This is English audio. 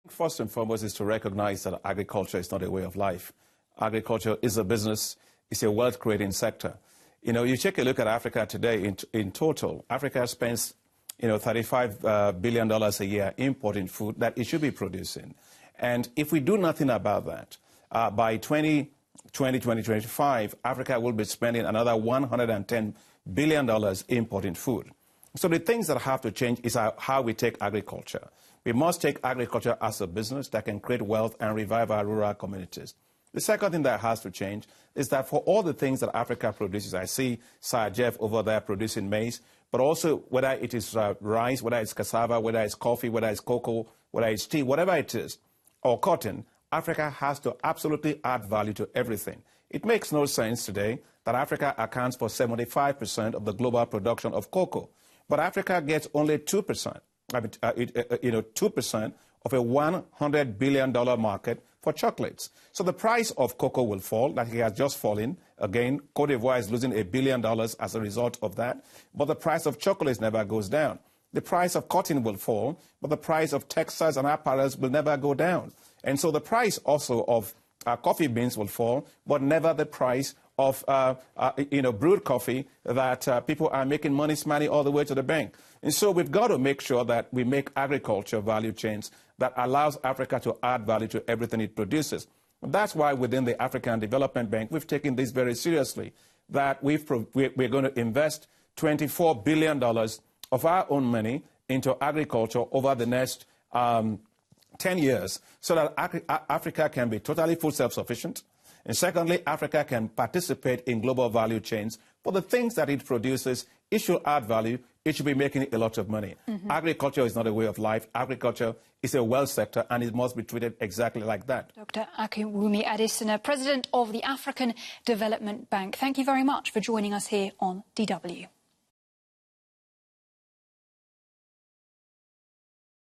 First and foremost is to recognize that agriculture is not a way of life. Agriculture is a business. It's a wealth-creating sector. You know, you take a look at Africa today. In total, Africa spends, $35 billion a year importing food that it should be producing. And if we do nothing about that, by 2025, Africa will be spending another $110 billion importing food. So the things that have to change is how we take agriculture. We must take agriculture as a business that can create wealth and revive our rural communities. The second thing that has to change is that for all the things that Africa produces, I see Sir Jeff over there producing maize, but also whether it is rice, whether it's cassava, whether it's coffee, whether it's cocoa, whether it's tea, whatever it is, or cotton, Africa has to absolutely add value to everything. It makes no sense today that Africa accounts for 75% of the global production of cocoa, but Africa gets only 2%. 2% of a $100 billion market for chocolates. So the price of cocoa will fall, like it has just fallen. Again, Cote d'Ivoire is losing $1 billion as a result of that. But the price of chocolates never goes down. The price of cotton will fall, but the price of textiles and apparels will never go down. And so the price also of coffee beans will fall, but never the price of brewed coffee that people are making money all the way to the bank. And so we've got to make sure that we make agriculture value chains that allows Africa to add value to everything it produces. And that's why within the African Development Bank, we've taken this very seriously, that we're going to invest $24 billion of our own money into agriculture over the next 10 years so that Africa can be totally food self-sufficient. And secondly, Africa can participate in global value chains. For the things that it produces, it should add value. It should be making a lot of money. Agriculture is not a way of life. Agriculture is a wealth sector, and it must be treated exactly like that. Dr. Akinwumi Adesina, President of the African Development Bank, thank you very much for joining us here on DW.